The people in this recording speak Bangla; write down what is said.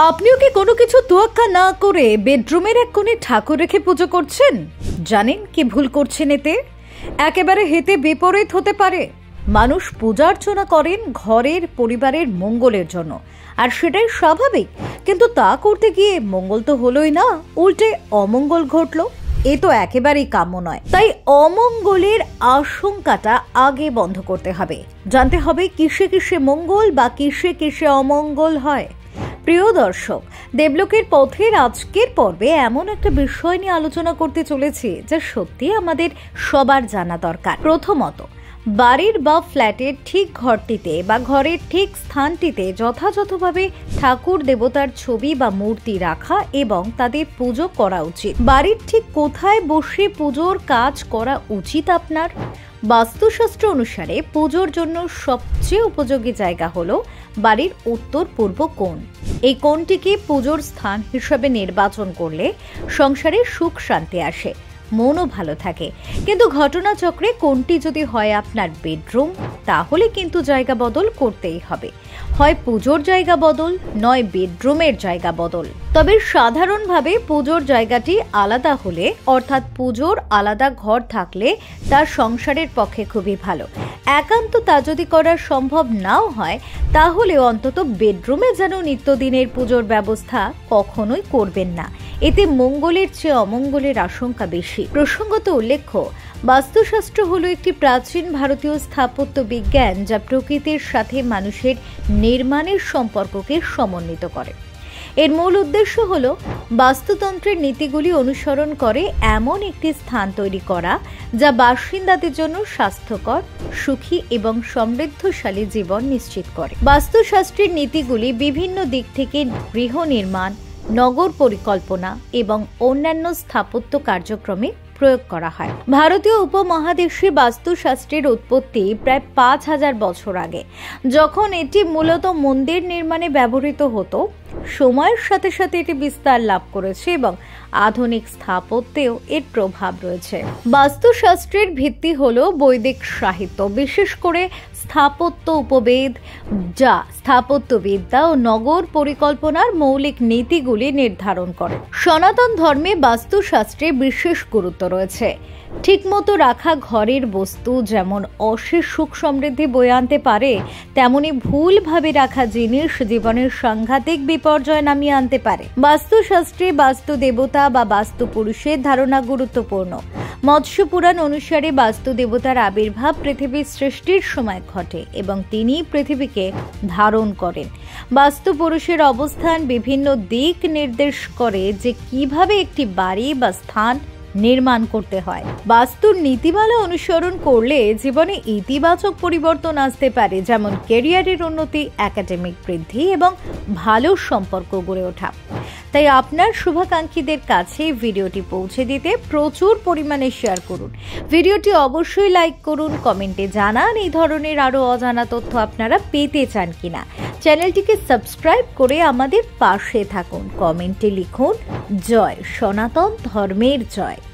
আপনিও কি কোনো কিছু তোয়াক্কা না করে বেডরুমের এক কোণে ঠাকুর রেখে পুজো করছেন? জানেন কি ভুল করছেন? এতে একেবারে হেতে বিপরীত হতে পারে। মানুষ পূজা অর্চনা করেন ঘরের পরিবারের মঙ্গলের জন্য, আর সেটাই স্বাভাবিক। কিন্তু তা করতে গিয়ে মঙ্গল তো হলোই না, উল্টে অমঙ্গল ঘটলো। এ তো একেবারেই কাম্য নয়। তাই অমঙ্গলের আশঙ্কাটা আগে বন্ধ করতে হবে। জানতে হবে কিসে কিসে মঙ্গল বা কিসে কিসে অমঙ্গল হয়। প্রিয় দর্শক, দেবলোকের পথের আজকের পর্বে এমন একটা বিষয় নিয়ে আলোচনা করতে চলেছি যা সত্যি আমাদের সবার জানা দরকার। প্রথমত, বাড়ির বা ফ্ল্যাটের ঠিক ঘরটিতে বা ঘরের ঠিক স্থানটিতে যথাযথভাবে ঠাকুর দেবতার ছবি বা মূর্তি রাখা এবং তাদের পুজো করা উচিত। বাড়ির ঠিক কোথায় বসে পুজোর কাজ করা উচিত আপনার? বাস্তুশাস্ত্র অনুসারে পুজোর জন্য সবচেয়ে উপযোগী জায়গা হলো বাড়ির উত্তর পূর্ব কোণ। এই কোণটিকে পুজোর স্থান হিসেবে নির্বাচন করলে সংসারে সুখ শান্তি আসে, মনও ভালো থাকে। কিন্তু ঘটনাচক্রে কোণটি যদি হয় আপনার বেডরুম, তাহলে কিন্তু জায়গা বদল করতেই হবে। হয় পুজোর জায়গা বদল, নয় বেডরুমের জায়গা বদল। তবে সাধারণভাবে পুজোর জায়গাটি আলাদা হলে, অর্থাৎ পুজোর আলাদা ঘর থাকলে তার সংসারের পক্ষে খুবই ভালো। একান্ত তা যদি করা সম্ভব নাও হয়, তাহলে অন্তত বেডরুমে যেন নিত্যদিনের পুজোর ব্যবস্থা কখনোই করবেন না। এতে মঙ্গলের চেয়ে অমঙ্গলের আশঙ্কা বেশি। প্রসঙ্গত উল্লেখ্য, বাস্তুশাস্ত্র হলো একটি প্রাচীন ভারতীয় স্থাপত্য বিজ্ঞান যা প্রকৃতির সাথে মানুষের নির্মাণের সম্পর্ককে সমন্বিত করে। এর মূল উদ্দেশ্য হল বাস্তুতন্ত্রের নীতিগুলি অনুসরণ করে এমন একটি স্থান তৈরি করা যা বাসিন্দাদের জন্য স্বাস্থ্যকর, সুখী এবং সমৃদ্ধশালী জীবন নিশ্চিত করে। বাস্তুশাস্ত্রের নীতিগুলি বিভিন্ন দিক থেকে গৃহ নির্মাণ, নগর পরিকল্পনা এবং অন্যান্য স্থাপত্য কার্যক্রমে প্রয়োগ করা হয়। ভারতীয় উপমহাদেশে বাস্তুশাস্ত্রের উৎপত্তি প্রায় 5000 বছর আগে, যখন এটি মূলত মন্দির নির্মাণে ব্যবহৃত হতো। সময়ের সাথে সাথে এটি বিস্তার লাভ করেছে এবং আধুনিক স্থাপত্যেও এর প্রভাব রয়েছে। বাস্তুশাস্ত্রের ভিত্তি হলো বৈদিক সাহিত্য, বিশেষ করে স্থাপত্য উপবেদ, যা স্থাপত্যবিদ্যা ও নগর পরিকল্পনার মৌলিক নীতিগুলি নির্ধারণ করে। সনাতন ধর্মে বাস্তুশাস্ত্রে বিশেষ গুরুত্ব রয়েছে। ঠিকমতো রাখা ঘরের বস্তু যেমন অশেষ সুখ সমৃদ্ধি বয়ে আনতে পারে, তেমনি ভুলভাবে রাখা জিনিস জীবনের সাংঘাতিক বিপর্যয় নামিয়ে আনতে পারে। বাস্তুশাস্ত্রে বাস্তু দেবতা বা বাস্তু পুরুষের ধারণা গুরুত্বপূর্ণ। মৎস্য পুরাণ অনুসারে বাস্তু দেবতার আবির্ভাব পৃথিবীর সৃষ্টির সময় ঘটে এবং তিনি পৃথিবীকে ধারণ করেন। বাস্তু পুরুষের অবস্থান বিভিন্ন দিক নির্দেশ করে যে কিভাবে একটি বাড়ি বা স্থান নির্মাণ করতে হয়। বাস্তুর নীতিমালা অনুসরণ করলে জীবনে ইতিবাচক পরিবর্তন আসতে পারে, যেমন ক্যারিয়ারের উন্নতি, একাডেমিক বৃদ্ধি এবং ভালো সম্পর্ক গড়ে ওঠা। তাই আপনার শুভাকাঙ্ক্ষীদের কাছে ভিডিওটি পৌঁছে দিতে প্রচুর পরিমাণে শেয়ার করুন। ভিডিওটি অবশ্যই লাইক করুন, কমেন্টে জানান এই ধরনের আরো অজানা তথ্য আপনারা পেতে চান কিনা। চ্যানেলটিকে সাবস্ক্রাইব করে আমাদের পাশে থাকুন। কমেন্টে লিখুন জয় সনাতন ধর্মের জয়।